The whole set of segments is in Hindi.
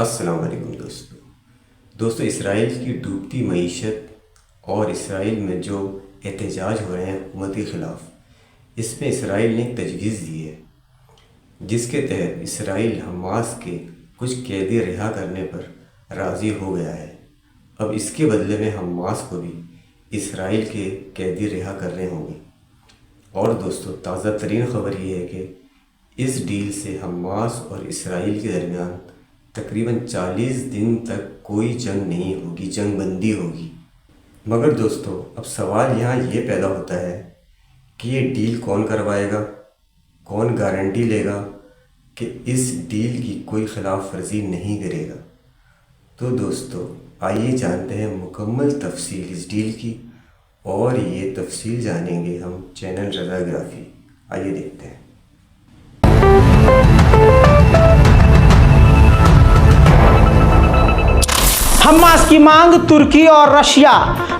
अस्सलाम वालेकुम दोस्तों इसराइल की डूबती मईशत और इसराइल में जो एहतजाज हो रहे हैं हुकूमत के ख़िलाफ़, इसमें इसराइल ने एक तजवीज़ दी है जिसके तहत इसराइल हमास के कुछ कैदी रिहा करने पर राज़ी हो गया है। अब इसके बदले में हमास को भी इसराइल के कैदी रिहा करने होंगे। और दोस्तों ताज़ा तरीन ख़बर ये है कि इस डील से हमास और इसराइल के दरमियान तकरीबन 40 दिन तक कोई जंग नहीं होगी, जंग बंदी होगी। मगर दोस्तों अब सवाल यहाँ ये पैदा होता है कि ये डील कौन करवाएगा, कौन गारंटी लेगा कि इस डील की कोई खिलाफ वर्जी नहीं करेगा। तो दोस्तों आइए जानते हैं मुकम्मल तफसील इस डील की, और ये तफसील जानेंगे हम चैनल रज़ाग्राफी। आइए देखते हैं। हमास की मांग तुर्की और रशिया।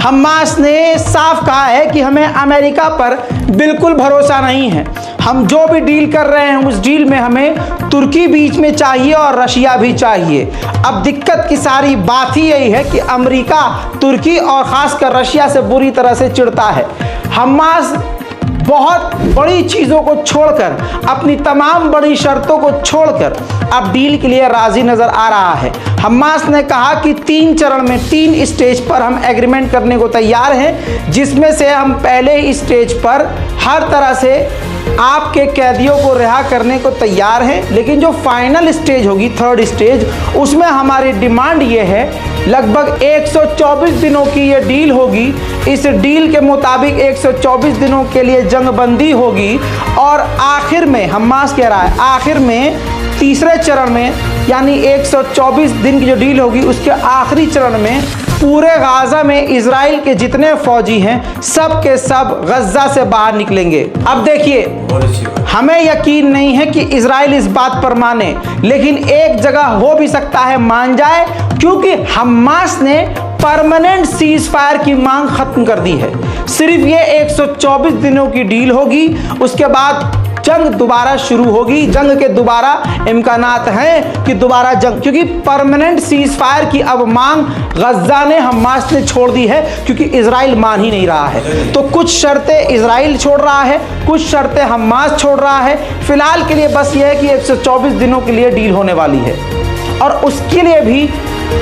हमास ने साफ कहा है कि हमें अमेरिका पर बिल्कुल भरोसा नहीं है। हम जो भी डील कर रहे हैं उस डील में हमें तुर्की बीच में चाहिए और रशिया भी चाहिए। अब दिक्कत की सारी बात ही यही है कि अमेरिका तुर्की और ख़ासकर रशिया से बुरी तरह से चिढ़ता है। हमास बहुत बड़ी चीज़ों को छोड़कर, अपनी तमाम बड़ी शर्तों को छोड़कर अब डील के लिए राज़ी नज़र आ रहा है। हमास ने कहा कि 3 चरण में 3 स्टेज पर हम एग्रीमेंट करने को तैयार हैं, जिसमें से हम पहले स्टेज पर हर तरह से आपके कैदियों को रिहा करने को तैयार हैं, लेकिन जो फाइनल स्टेज होगी, 3rd स्टेज, उसमें हमारी डिमांड ये है, लगभग 124 दिनों की ये डील होगी। इस डील के मुताबिक 124 दिनों के लिए जंगबंदी होगी और आखिर में हमास कह रहा है, आखिर में तीसरे चरण में यानी 124 दिन की जो डील होगी उसके आखिरी चरण में पूरे गाजा में इजराइल के जितने फौजी हैं सब के सब गजा से बाहर निकलेंगे। अब देखिए, हमें यकीन नहीं है कि इजराइल इस बात पर माने, लेकिन एक जगह हो भी सकता है मान जाए, क्योंकि हमास ने परमानेंट सीज फायर की मांग खत्म कर दी है। सिर्फ ये 124 दिनों की डील होगी, उसके बाद जंग दोबारा शुरू होगी। जंग के दोबारा इम्कानात हैं कि दोबारा जंग, क्योंकि परमानेंट सीज फायर की अब मांग गजा ने, हमास ने छोड़ दी है, क्योंकि इजराइल मान ही नहीं रहा है। तो कुछ शर्तें इजराइल छोड़ रहा है, कुछ शर्तें हमास छोड़ रहा है। फिलहाल के लिए बस ये है कि 124 दिनों के लिए डील होने वाली है, और उसके लिए भी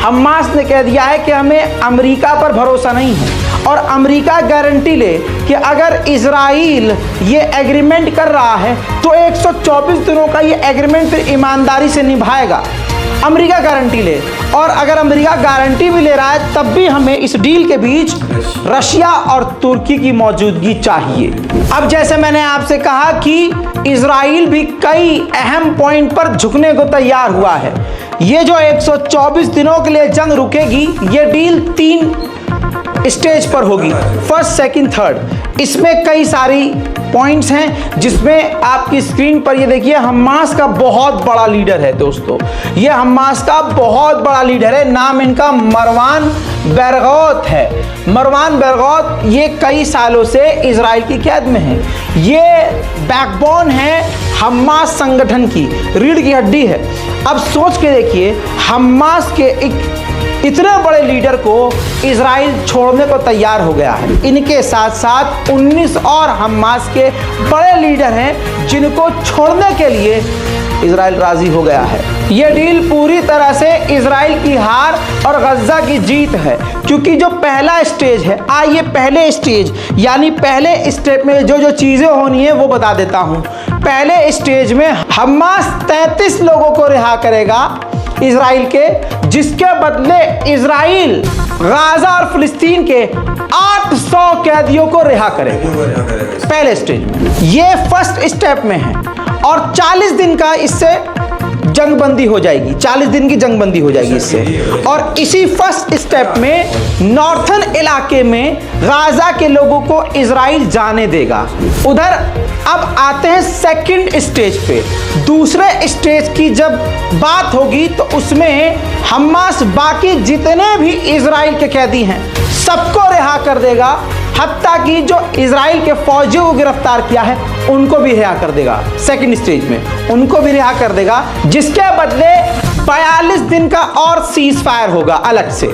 हमास ने कह दिया है कि हमें अमेरिका पर भरोसा नहीं है, और अमेरिका गारंटी ले कि अगर इजराइल ये एग्रीमेंट कर रहा है तो 124 दिनों का ये एग्रीमेंट फिर ईमानदारी से निभाएगा। अमेरिका गारंटी ले, और अगर अमेरिका गारंटी भी ले रहा है तब भी हमें इस डील के बीच रशिया और तुर्की की मौजूदगी चाहिए। अब जैसे मैंने आपसे कहा कि इजराइल भी कई अहम पॉइंट पर झुकने को तैयार हुआ है। ये जो 124 दिनों के लिए जंग रुकेगी, ये डील 3 स्टेज पर होगी, 1st, 2nd, 3rd। इसमें कई सारी पॉइंट्स हैं, जिसमें आपकी स्क्रीन पर ये देखिए, हमास का बहुत बड़ा लीडर है दोस्तों। ये हमास का बहुत बड़ा लीडर है, नाम इनका मरवान बरगौत है। मरवान बरगौत ये कई सालों से इजराइल की कैद में है। ये बैकबोन है हमास संगठन की, रीढ़ की हड्डी है। अब सोच के देखिए, हमास के इतने बड़े लीडर को इजराइल छोड़ने को तैयार हो गया है। इनके साथ साथ 19 और हमास के बड़े लीडर हैं जिनको छोड़ने के लिए इजराइल राजी हो गया है। यह डील पूरी तरह से इजराइल की हार और गजा की जीत है, क्योंकि जो पहला स्टेज है, आइए पहले स्टेज यानी पहले स्टेप में जो जो चीज़ें होनी है वो बता देता हूँ। पहले स्टेज में हमास 33 लोगों को रिहा करेगा इजराइल के, जिसके बदले इजराइल गाजा और फिलिस्तीन के 800 कैदियों को रिहा करेगा पहले स्टेज में। ये 1st स्टेप में है, और 40 दिन का इससे जंगबंदी हो जाएगी, 40 दिन की जंगबंदी हो जाएगी इससे। और इसी 1st स्टेप में नॉर्थन इलाके में गाजा के लोगों को इजराइल जाने देगा। उधर अब आते हैं 2nd स्टेज पे। दूसरे स्टेज की जब बात होगी तो उसमें हमास बाकी जितने भी इजराइल के कैदी हैं सबको रिहा कर देगा, हत्ता कि जो इजराइल के फौजियों को गिरफ्तार किया है उनको भी रिहा कर देगा। 2nd स्टेज में उनको भी रिहा कर देगा, जिसके बदले 42 दिन का और सीज फायर होगा अलग से,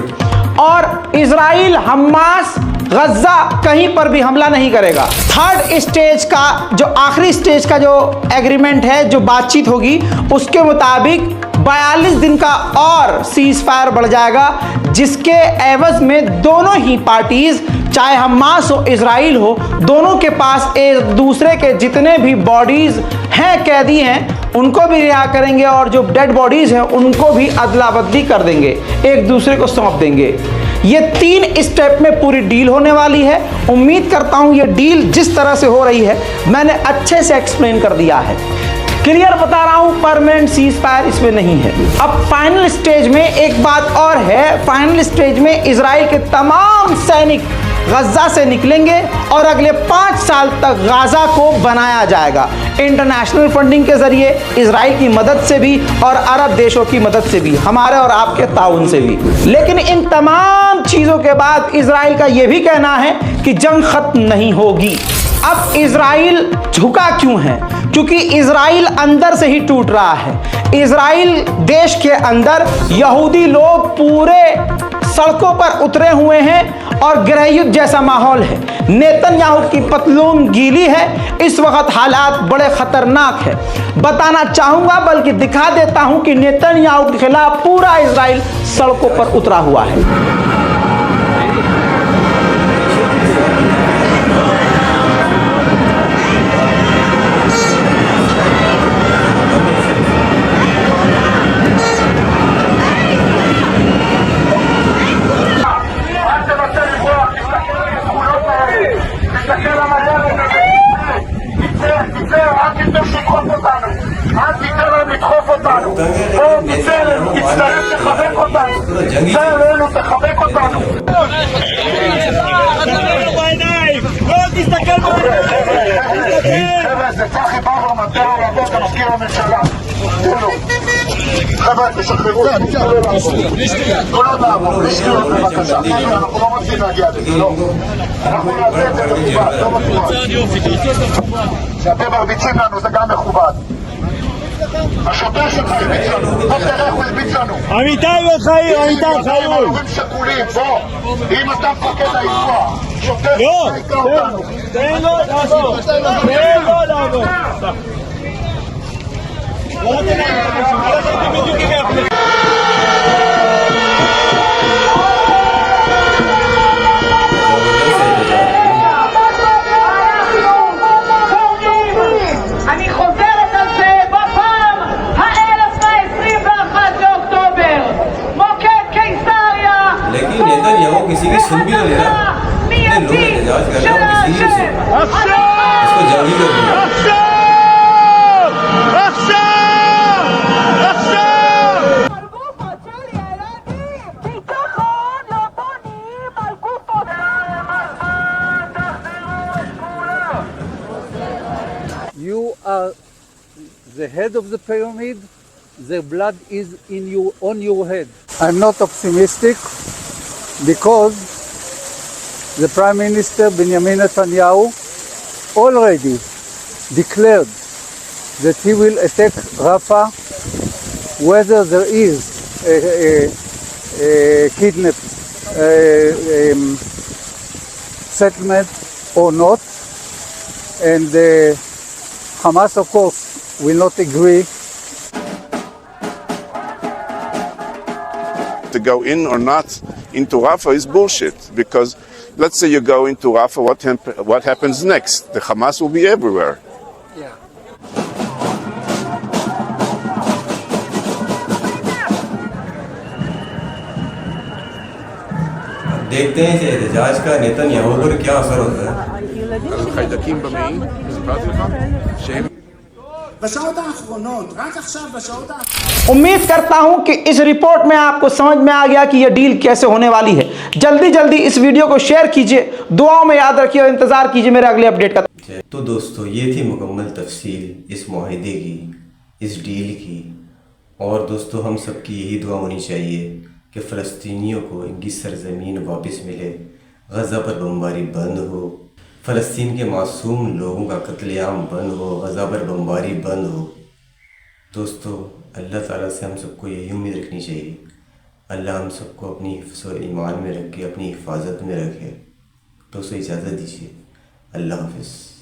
और इजराइल हमास गज्जा कहीं पर भी हमला नहीं करेगा। थर्ड स्टेज का जो आखिरी स्टेज का जो एग्रीमेंट है, जो बातचीत होगी, उसके मुताबिक 42 दिन का और सीज फायर बढ़ जाएगा, जिसके एवज में दोनों ही पार्टीज, चाहे हमास हो इजराइल हो, दोनों के पास एक दूसरे के जितने भी बॉडीज हैं, कैदी हैं, उनको भी रिहा करेंगे और जो डेड बॉडीज हैं उनको भी अदला बदली कर देंगे, एक दूसरे को सौंप देंगे। ये 3 स्टेप में पूरी डील होने वाली है। उम्मीद करता हूं ये डील जिस तरह से हो रही है मैंने अच्छे से एक्सप्लेन कर दिया है, क्लियर बता रहा हूं, परमानेंट सीज फायर इसमें नहीं है। अब फाइनल स्टेज में एक बात और है, फाइनल स्टेज में इजराइल के तमाम सैनिक गज्जा से निकलेंगे और अगले 5 साल तक गाजा को बनाया जाएगा, इंटरनेशनल फंडिंग के जरिए, इजराइल की मदद से भी और अरब देशों की मदद से भी, हमारे और आपके ताउन से भी। लेकिन इन तमाम चीजों के बाद इजराइल का यह भी कहना है कि जंग खत्म नहीं होगी। अब इजराइल झुका क्यों है? क्योंकि इजराइल अंदर से ही टूट रहा है। इजराइल देश के अंदर यहूदी लोग पूरे सड़कों पर उतरे हुए हैं और गृहयुद्ध जैसा माहौल है। नेतन्याहू की पतलून गीली है, इस वक्त हालात बड़े खतरनाक है। बताना चाहूंगा, बल्कि दिखा देता हूं कि नेतन्याहू के खिलाफ पूरा इजराइल सड़कों पर उतरा हुआ है। חבר'ה, תשחררו, כל עוד נעבור, לשחררו בבקשה, אנחנו לא רוצים להגיע לזה, לא. אנחנו נעשה את זה מכובד, לא מכובד. שאתם מרביצים לנו, זה גם מכובד. השוטר שלך הרביץ לנו, בוא תראה איך הוא הרביץ לנו. אמיתי וחיים, אמיתי וחיים. הורים שכולים, בוא, אם אתה מפקד האירוע, שוטר שלך יקרא אותנו. תן לו לעבור, תן לו לעבור. לא נתתי בדיוק עם יחד. אני חוזרת על זה בפעם ה-1021 באוקטובר, מוקד קיסריה, लेकिन नेतन्याहू किसी की सुन भी नहीं रहा। इतने लोग एहतजाज कर रहे हैं और किसी की नहीं सुन रहा। इसको जारी कर दिया। You are the head of the pyramid, the blood is on your head. I'm not optimistic because the Prime Minister Benjamin Netanyahu already declared that he will attack Rafah whether there is a kidnapped settlement or not, and Hamas, of course, will not agree. To go in or not into Rafah is bullshit, because let's say you go into Rafah, what happens next? The Hamas will be everywhere. देखते हैं कि एहतजाज का नेतन्याहू पर क्या असर होता है। חיידקים במעי, סיפרתי לך? שהם בשעות האחרונות, רק עכשיו בשעות האחרונות. उम्मीद करता हूं कि इस रिपोर्ट में आपको समझ में आ गया कि यह डील कैसे होने वाली है। जल्दी जल्दी इस वीडियो को शेयर कीजिए, दुआओं में याद रखिए और इंतजार कीजिए मेरे अगले अपडेट का। तो दोस्तों, ये थी मुकम्मल तफसील इस मुआहदे की, इस डील की। और दोस्तों, हम सबकी यही दुआ होनी चाहिए कि फ़लस्तीनियों को इनकी सरज़मीन वापस मिले, गज़ा पर बमबारी बंद हो, फ़लस्तीन के मासूम लोगों का कत्लेआम बंद हो, गज़ा पर बमबारी बंद हो। दोस्तों, अल्लाह ताला से हम सबको यही उम्मीद रखनी चाहिए, अल्लाह हम सबको अपनी हिफ्ज़ और ईमान में रखे, अपनी हिफाजत में रखे। दोस्तों इजाज़त दीजिए, अल्लाह हाफ़िज़।